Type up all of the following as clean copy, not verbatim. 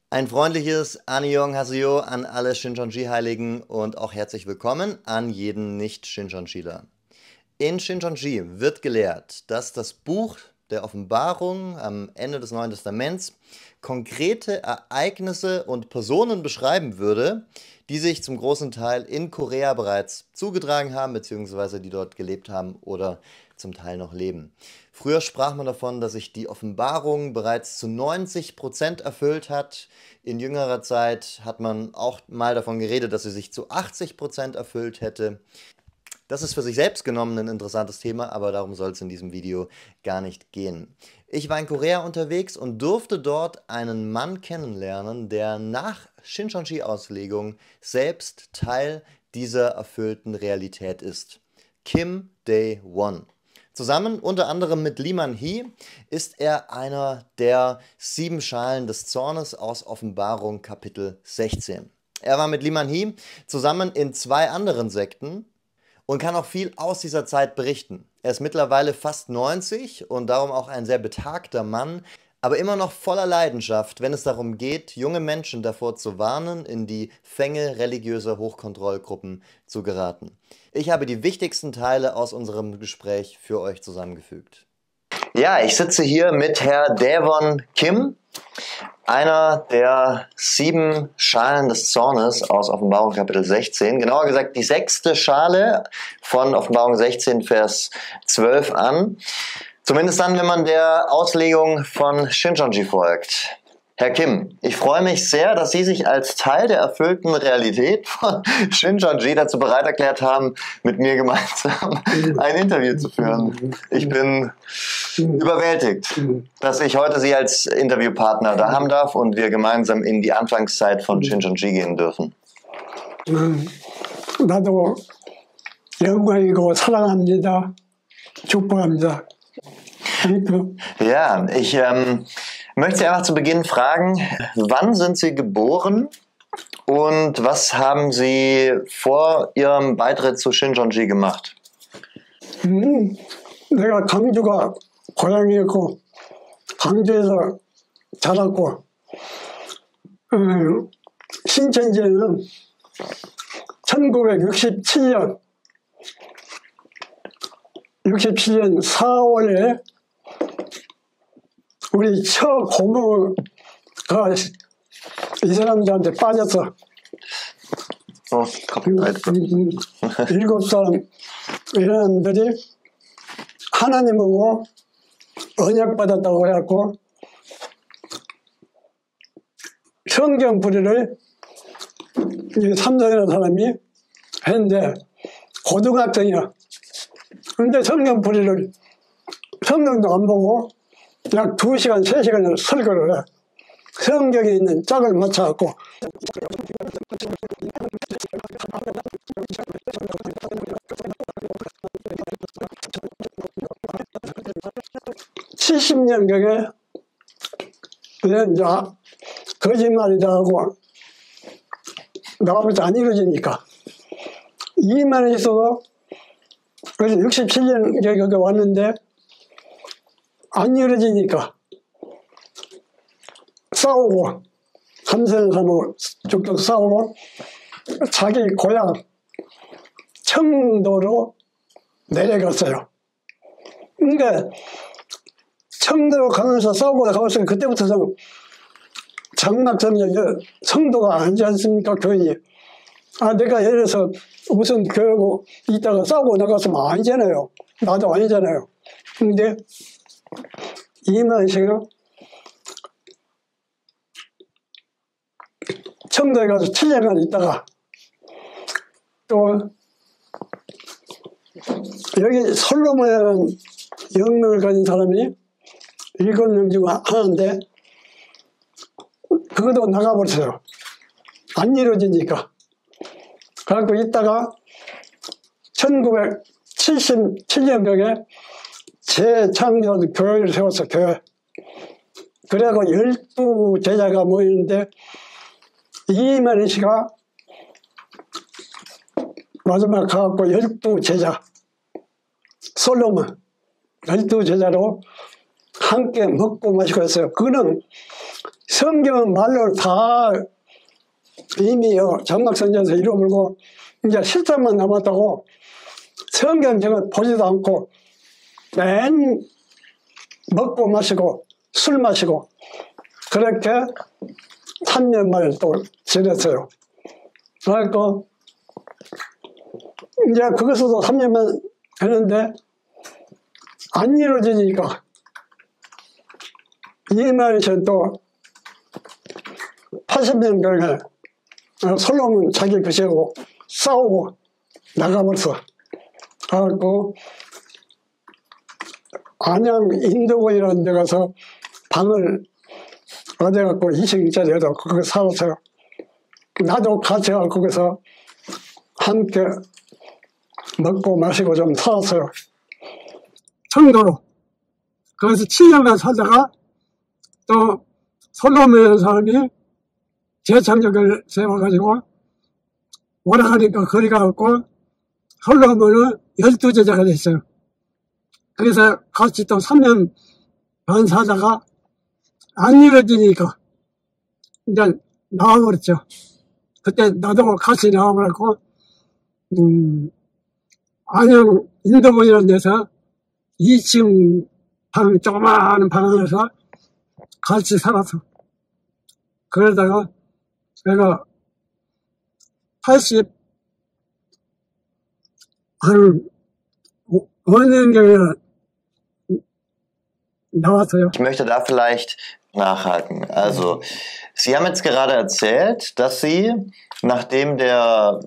Ein freundliches Annyeonghaseyo an alle Shincheonji-Heiligen und auch herzlich willkommen an jeden Nicht-Shincheonjiler. In Shincheonji wird gelehrt, dass das Buch der Offenbarung am Ende des Neuen Testaments konkrete Ereignisse und Personen beschreiben würde, die sich zum großen Teil in Korea bereits zugetragen haben, beziehungsweise die dort gelebt haben oder zum Teil noch leben. Früher sprach man davon, dass sich die Offenbarung bereits zu 90% erfüllt hat. In jüngerer Zeit hat man auch mal davon geredet, dass sie sich zu 80% erfüllt hätte. Das ist für sich selbst genommen ein interessantes Thema, aber darum soll es in diesem Video gar nicht gehen. Ich war in Korea unterwegs und durfte dort einen Mann kennenlernen, der nach Shincheonji-Auslegung selbst Teil dieser erfüllten Realität ist. Kim Dae-won. Zusammen unter anderem mit Lee Man-hee ist er einer der 7 Schalen des Zornes aus Offenbarung Kapitel 16. Er war mit Lee Man-hee zusammen in 2 anderen Sekten und kann auch viel aus dieser Zeit berichten. Er ist mittlerweile fast 90 und darum auch ein sehr betagter Mann, aber immer noch voller Leidenschaft, wenn es darum geht, junge Menschen davor zu warnen, in die Fänge religiöser Hochkontrollgruppen zu geraten. Ich habe die wichtigsten Teile aus unserem Gespräch für euch zusammengefügt. Ja, ich sitze hier mit Herr Dae-won Kim, einer der 7 Schalen des Zornes aus Offenbarung Kapitel 16. Genauer gesagt die 6. Schale von Offenbarung 16, Vers 12 an. Zumindest dann, wenn man der Auslegung von Shincheonji folgt. Herr Kim, ich freue mich sehr, dass Sie sich als Teil der erfüllten Realität von Shincheonji dazu bereit erklärt haben, mit mir gemeinsam ein Interview zu führen. Ich bin überwältigt, dass ich heute Sie als Interviewpartner da haben darf und wir gemeinsam in die Anfangszeit von Shincheonji gehen dürfen. 나도 영광이고 사랑합니다. 축복합니다. Ja, ich möchte Sie einfach zu Beginn fragen, wann sind Sie geboren und was haben Sie vor Ihrem Beitritt zu Shincheonji gemacht? 내가 광주가 고향이었고 광주에서 자랐고 신천지에는 1967년 4월에 우리 처고모가 이 사람들한테 빠졌어. 7 사람들이 하나님하고 언약받았다고 해갖고 성경 뿌리를 3, 4년 사람이 했는데 고등학생이야. 근데 성경 뿌리를 성경도 안 보고 약 2시간, 3시간을 설교를 해. 성경에 있는 짝을 맞춰갖고 (70년경에) 이제 거짓말이다 하고 나가면서 안 이루어지니까 2만 있어도 그래서 67년경에 여기 왔는데 안 이루어지니까 싸우고 3선 3호 쭉쭉 싸우고 자기 고향 청도로 내려갔어요. 그러니까 청도로 가면서 싸우고 가면서 그때부터 장막성이 성도가 아니지 않습니까? 교인이. 내가 예를 들어서 무슨 교회고 있다가 싸우고 나갔으면 아니잖아요. 나도 아니잖아요. 근데 이만식은 청도에 가서 7년간 있다가 또 여기 솔로몬이라는 영능을 가진 사람이 7명 중 하나인데 그것도 나가버렸어요. 안 이루어지니까. 그래갖고 있다가 1977년경에 재창조 교회를 세웠어. 교회. 그래갖고 12제자가 모이는데 이만희 씨가 마지막 가갖고 12제자 솔로몬 12제자로 함께 먹고 마시고 했어요. 그거는 성경은 말로 다 이미 장막성전에서 이루어버리고 이제 실상만 남았다고 성경책은 보지도 않고 맨 먹고 마시고 술 마시고 그렇게 3년 만에 또 지냈어요. 그러니까 이제 그것도 3년만 했는데 안 이루어지니까 이만희는 또 80년경에 솔로몬 자기 것이고 싸우고 나가버렸어. 그래갖고 안양 인도원이라는 데 가서 방을 얻어갖고 2층짜리에서 거기 살았어요. 나도 같이 가서 거기서 함께 먹고 마시고 좀 살았어요. 청도로. 그래서 7년간 살다가 또 솔로몬이라는 사람이 재창조교를 세워가지고 오락하니까 거리가 없고 솔로몬은 12제자가 됐어요. 그래서 같이 또 3년 반 살다가 안 이루어지니까 이제 나와버렸죠. 그때 나도 같이 나와버렸고 안양 인도원이라는 데서 2층 방, 조그마한 방 안에서 같이 살았어. 그러다가 내가 80, 나왔어요. Ich möchte da vielleicht nachhaken. Also, Sie haben jetzt gerade erzählt, dass Sie, nachdem der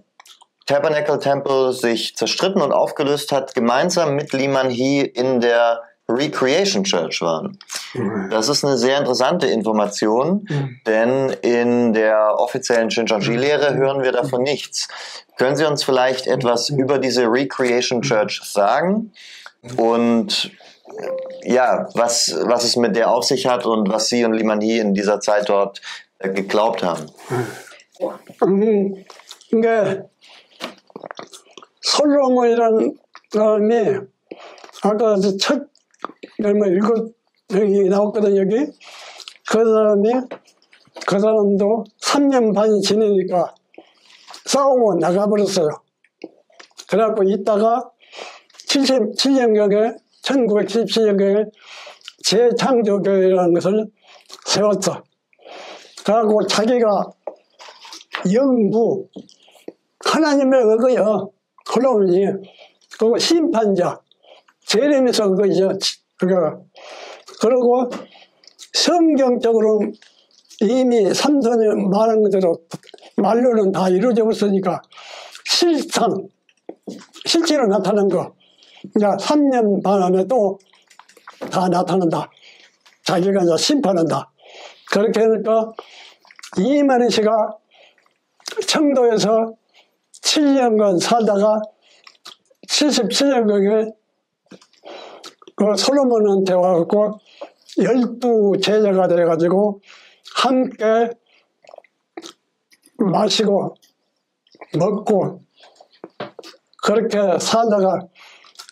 Tabernacle Temple sich zerstritten und aufgelöst hat, gemeinsam mit Liman Hee in der Recreation Church waren. Das ist eine sehr interessante Information, denn in der offiziellen Shincheonji-Lehre hören wir davon nichts. Können Sie uns vielleicht etwas über diese Recreation Church sagen und ja, was es mit der auf sich hat und was Sie und Liman Hee in dieser Zeit dort geglaubt haben? 그러니까 솔로몬이라는 사람이 아까 첫 여기 나왔거든 여기 그 사람도 3년 반 지내니까 싸우고 나가버렸어요. 그래갖고 있다가 77년경에 1977년경에 재창조교회라는 것을 세웠어. 그래갖고 자기가 영부 하나님의 의거요. 솔로몬이 그리고 심판자 제레미서 그거죠. 그리고 성경적으로 이미 삼손이 말한 것대로 말로는 다 이루어져 있으니까 실제로 나타난 거 이제 3년 반 안에 또 다 나타난다. 자기가 이제 심판한다. 그렇게 하니까 이만희 씨가 청도에서 7년간 살다가 77년경에 그 솔로몬한테 와갖고 12제자가 돼가지고 함께 마시고 먹고 그렇게 살다가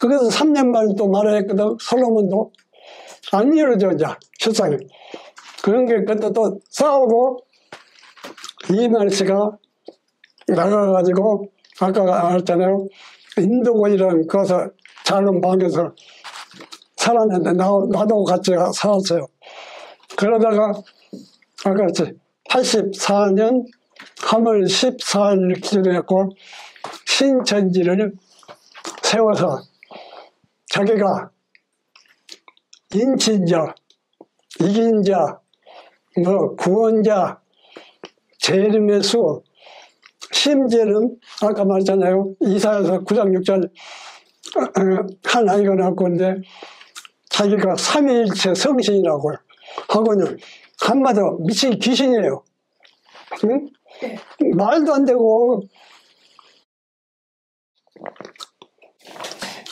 거기서 3년 반 또 말했거든. 솔로몬도 안 이루어져 이제 실상이. 그런 게 그때 또 싸우고 이만희 씨가 나가가지고 아까 말했잖아요. 인도권이라는 거기서 자는 방에서 살았는데 나도 같이 살았어요. 그러다가 아까 84년 3월 14일 기준했고 신천지를 세워서 자기가 인친자, 이긴자, 구원자, 재림의 수, 심지어는 아까 말했잖아요. 이사야서 9장 6절 한 아이가 낳았건데 자기가 삼위일체 성신이라고 하고는 한마디로 미친 귀신이에요. 응? 말도 안 되고.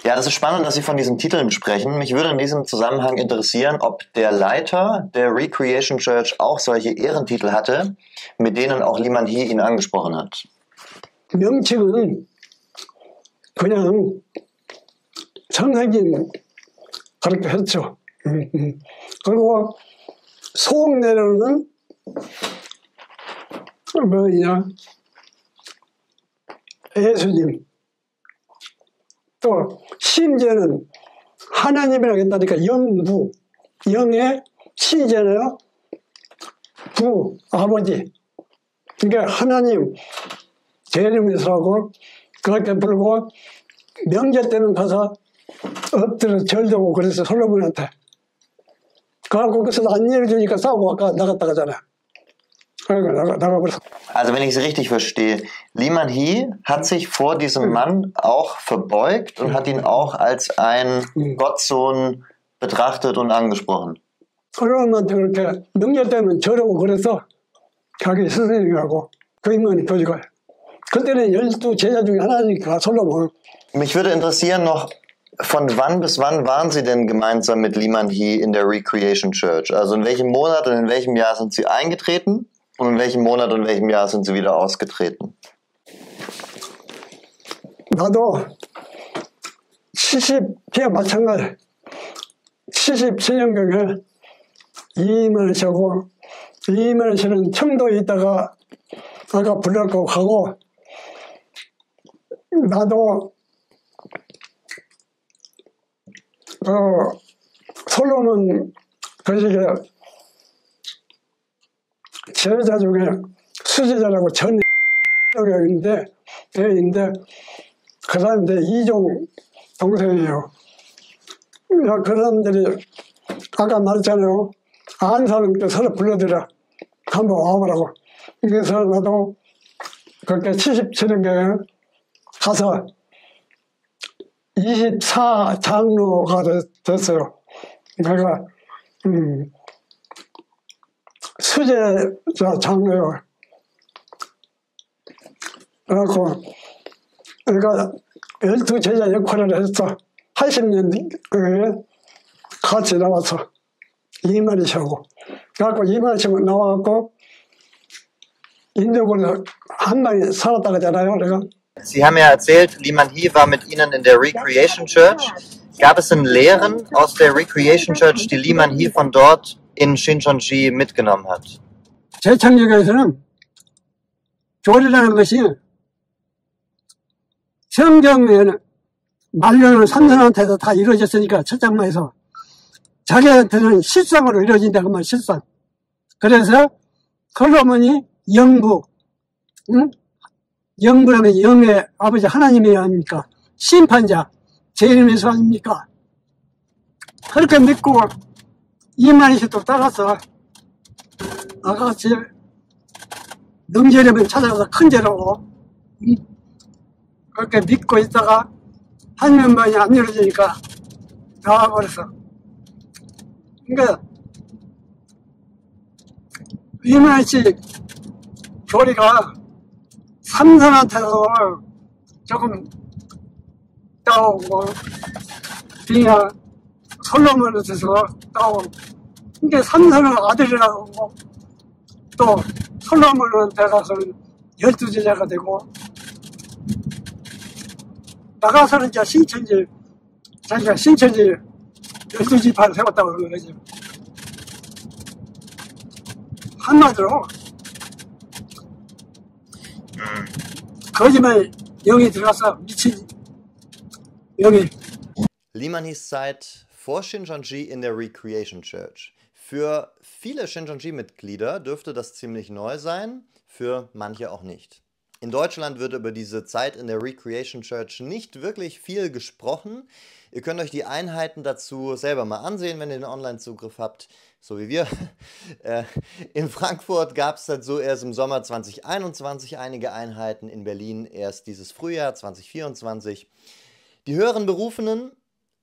Ja, das ist spannend, dass Sie von diesen Titeln sprechen. Mich würde in diesem Zusammenhang interessieren, ob der Leiter der Recreation Church auch solche Ehrentitel hatte, mit denen auch Liman Hee ihn angesprochen hat. 명칭은 그냥 성사님 그렇게 했죠. 그리고 소옥내로는 뭐냐, 예수님, 또 심지어는 하나님이라고 한다니까 영부, 영의 신이잖아요. 부, 아버지. 그러니까 하나님 제 이름에서라고 그렇게 부르고 명절 때는 가서 엎드려 절되고 그래서 솔로몬한테. 그래갖고 그래서 안 열어주니까 싸우고 아까 나갔다 가잖아요. 그러니까 나가버렸어. Also wenn ich es richtig verstehe, Li Man Hee hat sich vor diesem Mann auch verbeugt und hat ihn auch als ein Gottsohn betrachtet und angesprochen. 솔로몬한테 그렇게 명절 때는 절하고 그래서 자기 스승이라고 그 인간이 보지가. 그때는 12 제자 중에 하나니까 솔로몬. Mich würde interessieren noch, von wann bis wann waren Sie denn gemeinsam mit Li Man Hee in der Recreation Church? Also in welchem Monat und in welchem Jahr sind Sie eingetreten? Und in welchem Monat und in welchem Jahr sind Sie wieder ausgetreten? 나도 70회 마찬가지 77년경에 이임을 쉬고 이임을 쉬는 청도에 있다가 아까 불렀고 가고 나도 솔로몬 그 시기에 제자 중에 수제자라고 전 있는데 그 사람들 이종 동생이에요. 그 사람들이 아까 말했잖아요. 안 사람들 서로 불러들여 한번 와보라고. 그래서 나도 그렇게 77년경에 가서 24장로가 됐어요. 내가 수제자 장로요. 그래갖고 내가 12 제자 역할을 했어. 80년 같이 나와서 이만희 쉬고. 그래갖고 이만희 쉬고 나와갖고 인도군에 한 방에 살았다 그러잖아요. 내가. Sie haben ja erzählt, Li Man Hee war mit Ihnen in der Recreation Church. Gab es denn Lehren aus der Recreation Church, die Li Man Hee von dort in Shincheonji mitgenommen hat? 재창력에서는 교리라는 것이 성경에는 말로는 삼손한테도 다 이루어졌으니까 첫 장마에서 자기한테는 실상으로 이루어진다 그 말 실상. 그래서 솔로몬이 영부, 응? 영부라면 영의 아버지 하나님이 아닙니까? 심판자 제 이름에서 아닙니까? 그렇게 믿고 이만희 씨도 따라서 아가씨 명절이면 찾아가서 큰절하고 그렇게 믿고 있다가 한 년만이 안 이루어지니까 나와버렸어. 그러니까 이만희 씨 교리가 삼손한테도 조금 따오고 그냥 솔로몬한테서 따오고 그러니까 삼손은 아들이라고 또 솔로몬한테 가서는 12 제자가 되고 나가서는 이제 신천지 자기가 신천지 12지파를 세웠다고 그러는 거지. 한마디로 거짓말 영이 들어가서 미친 영이. Li Man Hees Zeit vor Shincheonji in der Recreation Church. Für viele Shincheonji-Mitglieder dürfte das ziemlich neu sein, für manche auch nicht. In Deutschland wird über diese Zeit in der Recreation Church nicht wirklich viel gesprochen. Ihr könnt euch die Einheiten dazu selber mal ansehen, wenn ihr den Online-Zugriff habt, so wie wir. In Frankfurt gab es dazu erst im Sommer 2021 einige Einheiten, in Berlin erst dieses Frühjahr 2024. Die höheren Berufenen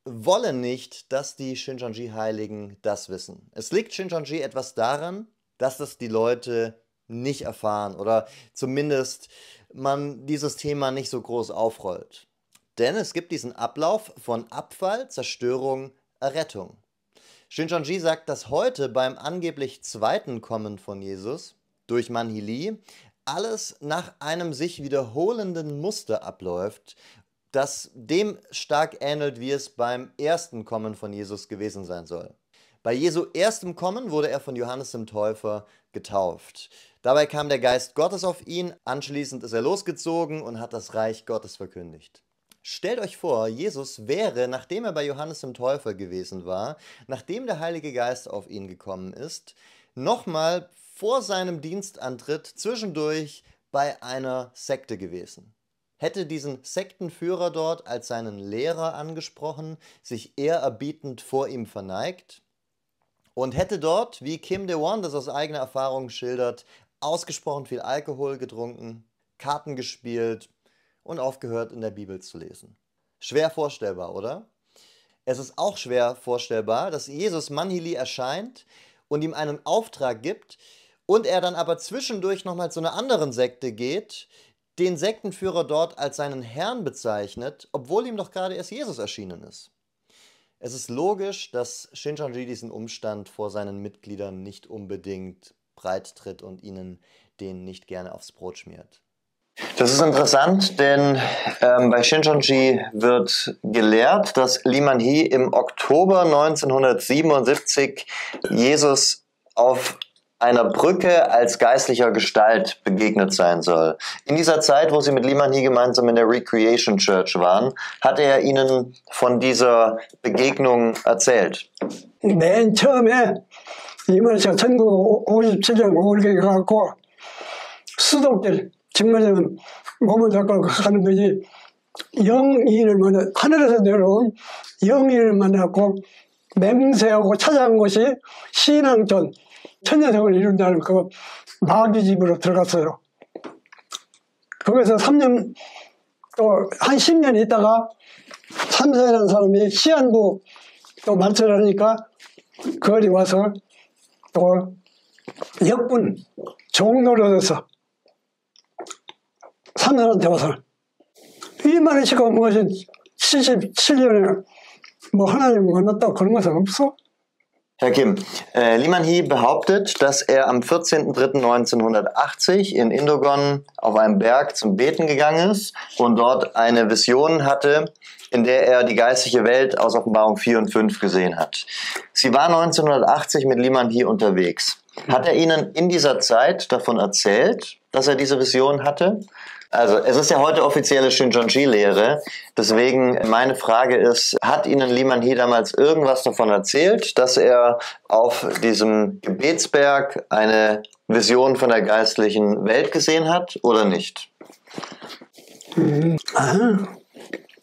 wollen nicht, dass die Shincheonji-Heiligen das wissen. Es liegt Shincheonji etwas daran, dass das die Leute nicht erfahren oder zumindest man dieses Thema nicht so groß aufrollt. Denn es gibt diesen Ablauf von Abfall, Zerstörung, Errettung. Shincheonji sagt, dass heute beim angeblich zweiten Kommen von Jesus durch Man Hee Lee alles nach einem sich wiederholenden Muster abläuft, das dem stark ähnelt, wie es beim ersten Kommen von Jesus gewesen sein soll. Bei Jesu erstem Kommen wurde er von Johannes dem Täufer getauft. Dabei kam der Geist Gottes auf ihn, anschließend ist er losgezogen und hat das Reich Gottes verkündigt. Stellt euch vor, Jesus wäre, nachdem er bei Johannes dem Täufer gewesen war, nachdem der Heilige Geist auf ihn gekommen ist, nochmal vor seinem Dienstantritt zwischendurch bei einer Sekte gewesen. Hätte diesen Sektenführer dort als seinen Lehrer angesprochen, sich ehrerbietend vor ihm verneigt und hätte dort, wie Kim Dae-won das aus eigener Erfahrung schildert, ausgesprochen viel Alkohol getrunken, Karten gespielt und aufgehört in der Bibel zu lesen. Schwer vorstellbar, oder? Es ist auch schwer vorstellbar, dass Jesus Manhili erscheint und ihm einen Auftrag gibt und er dann aber zwischendurch nochmal zu einer anderen Sekte geht, den Sektenführer dort als seinen Herrn bezeichnet, obwohl ihm doch gerade erst Jesus erschienen ist. Es ist logisch, dass Shincheonji diesen Umstand vor seinen Mitgliedern nicht unbedingt breit tritt und ihnen den nicht gerne aufs Brot schmiert. Das ist interessant, denn bei Shincheonji wird gelehrt, dass Lee Man-hee im Oktober 1977 Jesus auf einer Brücke als geistlicher Gestalt begegnet sein soll. In dieser Zeit, wo sie mit Lee Man-hee gemeinsam in der Recreation Church waren, hat er ihnen von dieser Begegnung erzählt. 맨 처음에 이만희가 1957년 5월에 가갖고 수도길 직면에는 몸을 잡고 가는 거지 영인을 만나 하늘에서 내려온 영인을 만나고 맹세하고 찾아간 곳이 신앙전 천녀석을 이룬다는 그 마귀 집으로 들어갔어요. 거기서 3년 또 한 10년 있다가 삼사라는 사람이 시한부 또 말처를 하니까 거기 와서 또 역군 종로로서 삼사한테 와서 이만한 시가 무엇이 77년에 뭐 하나님 만났다고 그런 것은 없어? Herr Kim, Lee Man-hee behauptet, dass er am 14.03.1980 in Indogon auf einem Berg zum Beten gegangen ist und dort eine Vision hatte, in der er die geistliche Welt aus Offenbarung 4 und 5 gesehen hat. Sie war 1980 mit Lee Man-hee unterwegs. Hat er Ihnen in dieser Zeit davon erzählt, dass er diese Vision hatte? Also es ist ja heute offizielle Shincheonji-Lehre, deswegen meine Frage ist, hat Ihnen Lee Man-hee damals irgendwas davon erzählt, dass er auf diesem Gebetsberg eine Vision von der geistlichen Welt gesehen hat oder nicht?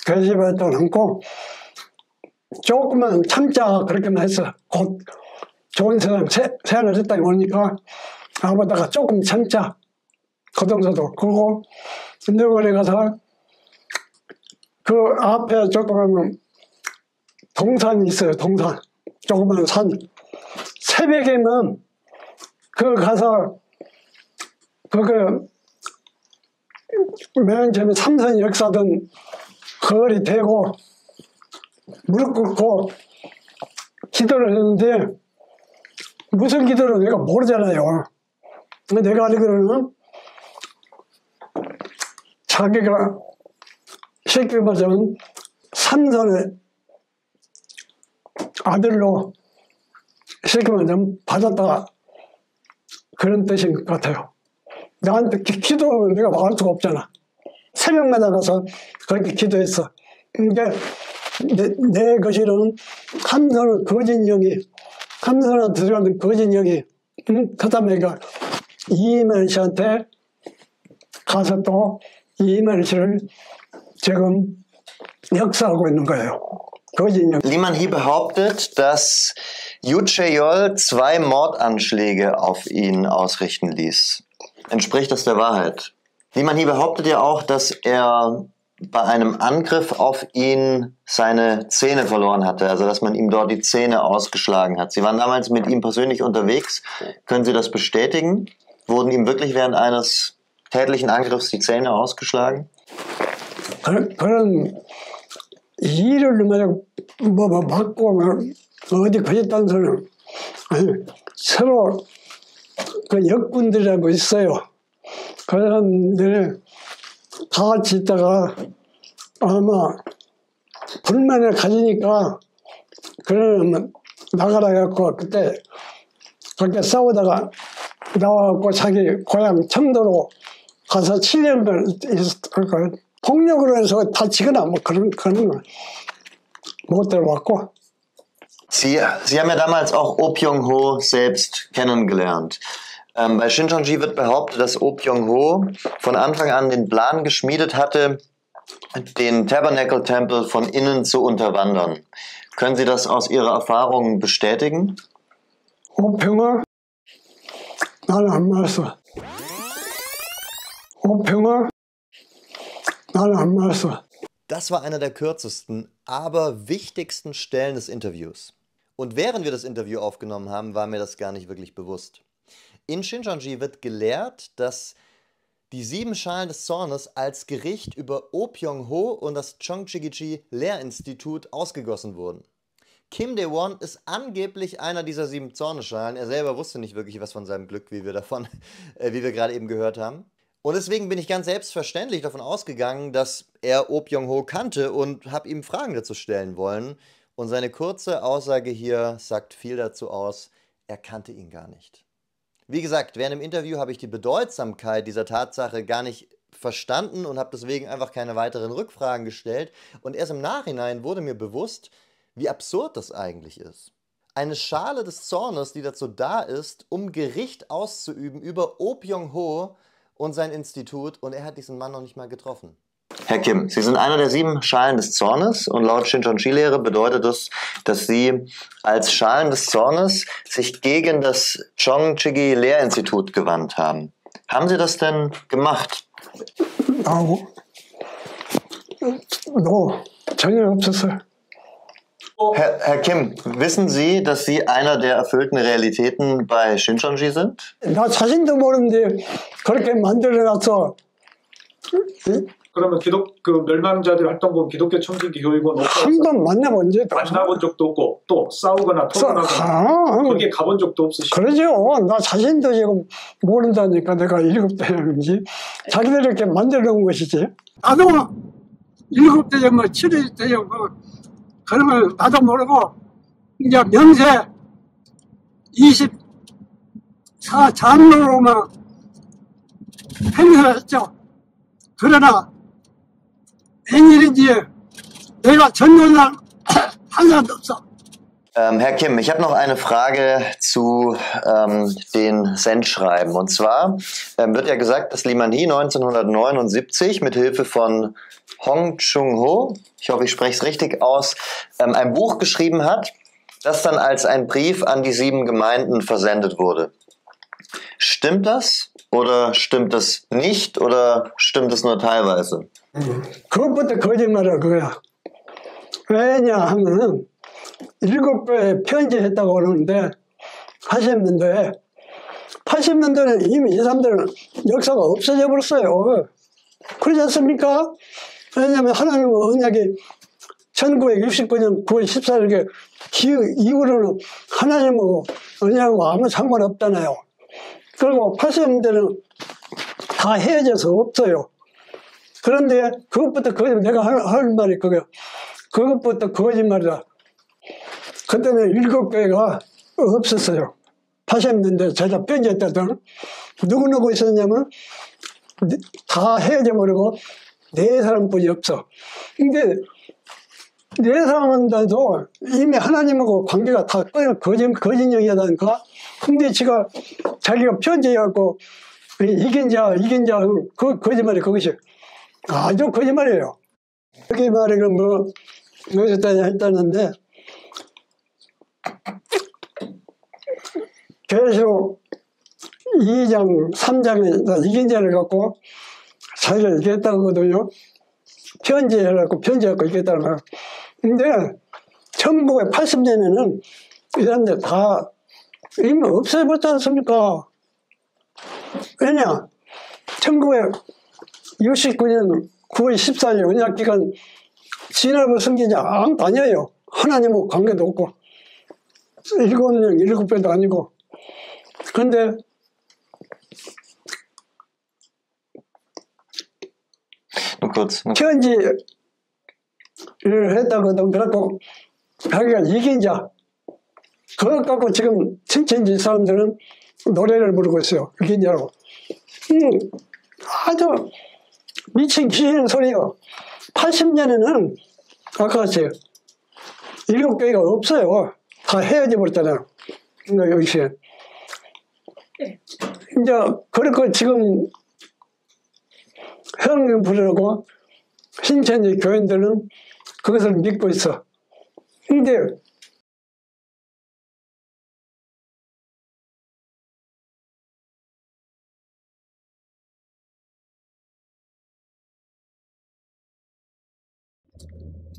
그래서 않고 조금만 참자 그렇게만 했어. 곧 좋은 세상 세안을 했다고 오니까 아버다가 조금 참자. 거동서도 그리고 인도거리 가서 그 앞에 조그마한 동산이 있어요. 동산 조그마한 산 새벽에는 그 가서 그거 맨 처음에 삼선 역사든 거리 대고 무릎 꿇고 기도를 했는데 무슨 기도를 내가 모르잖아요. 근데 내가 알기로는 자기가 쉽게 말하자면 삼선의 아들로 쉽게 말하자면 받았다 그런 뜻인 것 같아요. 나한테 기도를 내가 할 수가 없잖아. 새벽마다 가서 그렇게 기도했어. 그러니까 내 것이로는 삼선은 거짓 영이 삼선한테 들어가는 거짓 영이 그 다음에 내가 이만희 씨한테 가서 또 이만희 씨를 지금 역사하고 있는 거예요. 거짓 영. Lee Man-hee behauptet, dass Yoo Chae-yeol 2 Mordanschläge auf ihn ausrichten ließ. Entspricht das der Wahrheit? Lee Man-hee behauptet ja auch, dass er bei einem Angriff auf ihn seine Zähne verloren hatte, also dass man ihm dort die Zähne ausgeschlagen hat. Sie waren damals mit ihm persönlich unterwegs. Können Sie das bestätigen? Wurden ihm wirklich während eines tätlichen Angriffs die Zähne ausgeschlagen? 그런 일을 뭐 받고 어디 그랬다는 소리는 아니 서로 그 역군들이라고 있어요. 그 사람들이 다 같이 있다가 아마 불만을 가지니까 그러면 나가라 해갖고 그때 그렇게 싸우다가 나와갖고 자기 고향 청도로 가서 7년을 그러니까 폭력으로 해서 다치거나 뭐 그런 건 못 들어봤고. Sie haben ja damals auch Oh Byung-ho selbst kennengelernt. Bei Shincheonji wird behauptet, dass Oh Byung-ho von Anfang an den Plan geschmiedet hatte, den Tabernacle Temple von innen zu unterwandern. Können Sie das aus Ihrer Erfahrung bestätigen? 오평을 나는 안 말았어. 오평을 나는 안 말았어. Das war einer der kürzesten, aber wichtigsten Stellen des Interviews. Und während wir das Interview aufgenommen haben, war mir das gar nicht wirklich bewusst. In Shincheonji wird gelehrt, dass die 7 Schalen des Zornes als Gericht über Oh Byung-ho und das Chongchigi Lehrinstitut ausgegossen wurden. Kim Dae-won ist angeblich einer dieser 7 Zornesschalen. Er selber wusste nicht wirklich was von seinem Glück, wie wir gerade eben gehört haben. Und deswegen bin ich ganz selbstverständlich davon ausgegangen, dass er Oh Byung-ho kannte und habe ihm Fragen dazu stellen wollen. Und seine kurze Aussage hier sagt viel dazu aus, er kannte ihn gar nicht. Wie gesagt, während dem Interview habe ich die Bedeutsamkeit dieser Tatsache gar nicht verstanden und habe deswegen einfach keine weiteren Rückfragen gestellt. Und erst im Nachhinein wurde mir bewusst, wie absurd das eigentlich ist. Eine Schale des Zornes, die dazu da ist, um Gericht auszuüben über Oh Byung-ho und sein Institut, und er hat diesen Mann noch nicht mal getroffen. Herr Kim, Sie sind einer der 7 Schalen des Zornes und laut Shincheonji-Lehre bedeutet das, dass Sie als Schalen des Zornes sich gegen das Chongchigi Lehrinstitut gewandt haben. Haben Sie das denn gemacht? 전혀 없었어요. Herr Kim, wissen Sie, dass Sie einer der erfüllten Realitäten bei Shincheonji sind? 나 자신도 모르는데 그렇게 만들어놨어. 그러면 그 멸망자들 활동본 기독교 청지기 교육원 한 번 만나본 적도 만나본 적도 없고 또 싸우거나 토론하거나 거기에 가본 적도 없으시고. 그러죠. 나 자신도 지금 모른다니까 내가 7대인지 자기들 이렇게 만들어 놓은 것이지. 나도 7대여 뭐 7대여 뭐 그런 걸 나도 모르고 이제 명세 24장로로만 행위를 했죠. 그러나 웬일인지 내가 전도는 한 사람도 없어. Herr Kim, ich habe noch eine Frage zu den Sendschreiben. Und zwar wird ja gesagt, dass Lee Man-hee 1979 mit Hilfe von Hong Chung-ho, ich hoffe, ich spreche es richtig aus, ein Buch geschrieben hat, das dann als ein Brief an die 7 Gemeinden versendet wurde. Stimmt das oder stimmt das nicht oder stimmt es nur teilweise? 그것부터 거짓말이야 그거야. 왜냐하면 7배 편지했다고 그러는데 80년대에 이미 이 사람들은 역사가 없어져 버렸어요. 그러지 않습니까? 왜냐하면 하나님의 언약이 1969년 9월 14일 이후로는 하나님하고 언약하고 아무 상관없잖아요. 그리고 80년대는 다 헤어져서 없어요. 그런데 그것부터 내가 할 말이 그거야. 그것부터 거짓말이다. 그때는 7교회가 없었어요. 80년대 제가 편지했다던 누구누구 있었냐면 다 헤어져 버리고 4사람뿐이 없어. 근데 4사람인데도 이미 하나님하고 관계가 다 거짓형이라니까. 근데 자기가 편지해갖고 이긴 자 그 거짓말이 그것이 아주 거짓말이에요. 그렇게 말이가 했다는데 계속 2장 3장에 이긴 자를 갖고 자기가 이겼다거든요. 편지해갖고 이겼다는 거야. 근데 1980년에는 이 사람들 다 이미 없애버렸지 않습니까? 왜냐? 1969년 9월 14일 언약기간 진압을 숨기지 아무도 아니에요. 하나님하고 관계도 없고 7명 7배도 아니고. 근데 편지를 했다거든. 그래갖고 자기가 이긴 자 그걸 갖고 지금 신천지 사람들은 노래를 부르고 있어요. 그게 뭐냐고. 아주 미친 귀신 소리요. 80년에는 아까 같이 7교회가 없어요. 다 헤어져 버렸잖아요. 여기서. 이제 그렇고 지금 현금 부르고 신천지 교인들은 그것을 믿고 있어. 근데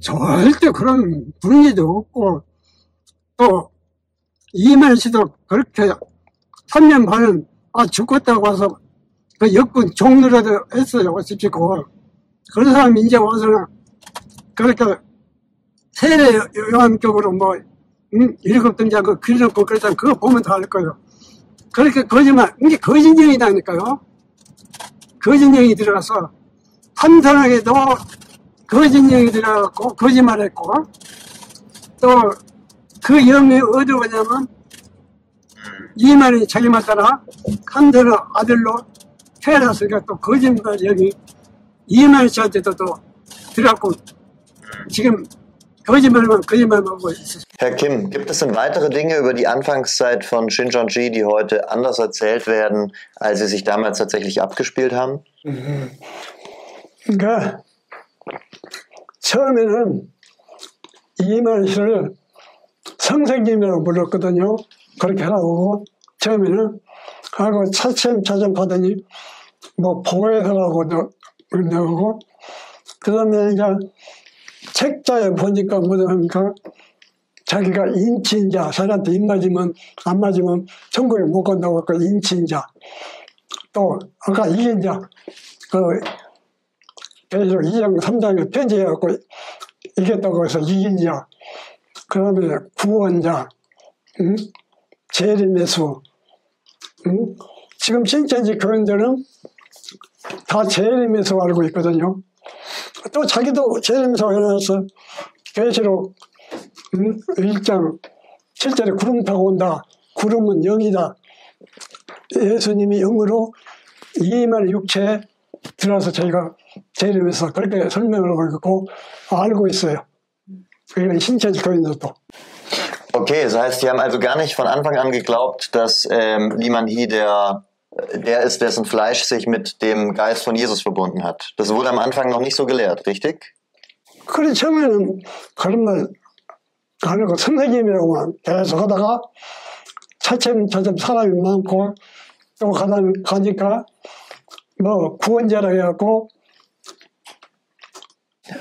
절대 그런 분위기도 없고, 또 이만희 씨도 그렇게 3년 반은 죽겠다고 와서 그 역군 종로라도 했어요. 싶고 그런 사람이 이제 와서는 그렇게 세례 요한격으로 뭐 7등장 그 그려놓고 그랬잖아요. 그거 보면 다 알 거예요. 그렇게 거짓말, 이게 거짓령이라니까요. 거짓령이 들어가서 판단하게도 거짓령이 들어가고 거짓말했고, 또 그 영이 어디 오냐면 이만희 자기만 따라 한대로 아들로 태어났으니까 또 거짓말 영이 이만희 씨한테도 또 들어갔고 지금 거짓말만 하고 있어요. Herr Kim, gibt es denn weitere Dinge über die Anfangszeit von Shincheonji, die heute anders erzählt werden, als sie sich damals tatsächlich abgespielt haben? 그러니까 처음에는 이만희 씨를 선생님이라고 불렀거든요. 그렇게 하라고 처음에는 하고 차츰 하더니 뭐 보혜사라고 그러고 그 다음에 이제 책자에 보니까 뭐냐니까 자기가 인친자, 사람한테 입 맞으면 안 맞으면 천국에 못 간다고 할까 인친자. 또 아까 이인자 그 계속 2장 3장에 편지해갖고 이겼다고 해서 이인자. 그 다음에 구원자, 재림의수. 지금 신천지 교인들은 다 재림의수 알고 있거든요. 또 자기도 재림의수 해놔서 계시록 1장 7절에 구름 타고 온다. 구름은 영이다. 예수님이 영으로 이만 육체에 들어와서 저희가 재림의수 그렇게 설명을 하고 있고 알고 있어요. 신천지 교인들도. Okay, das heißt, Sie haben also gar nicht von Anfang an geglaubt, dass Lee Man-hee der ist, dessen Fleisch sich mit dem Geist von Jesus verbunden hat. Das wurde am Anfang noch nicht so gelehrt, richtig? 그래 처음에는 그런 말 안 하고 선생님이라고만 계속 하다가 차츰 사람이 많고 또 가니까 뭐 구원자라 해갖고.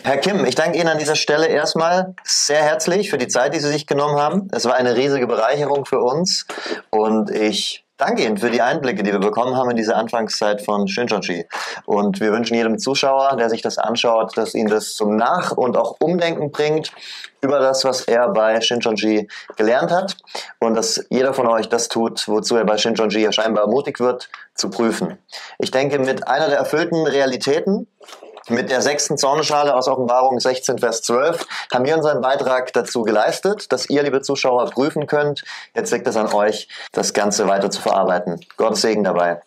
Herr Kim, ich danke Ihnen an dieser Stelle erstmal sehr herzlich für die Zeit, die Sie sich genommen haben. Es war eine riesige Bereicherung für uns und ich danke Ihnen für die Einblicke, die wir bekommen haben in diese Anfangszeit von Shincheonji. Und wir wünschen jedem Zuschauer, der sich das anschaut, dass ihn das zum Nach- und auch Umdenken bringt über das, was er bei Shincheonji gelernt hat und dass jeder von euch das tut, wozu er bei Shincheonji ja scheinbar ermutigt wird, zu prüfen. Ich denke, mit einer der erfüllten Realitäten, mit der 6. Zornschale aus Offenbarung 16, Vers 12 haben wir unseren Beitrag dazu geleistet, dass ihr, liebe Zuschauer, prüfen könnt. Jetzt liegt es an euch, das Ganze weiter zu verarbeiten. Gottes Segen dabei.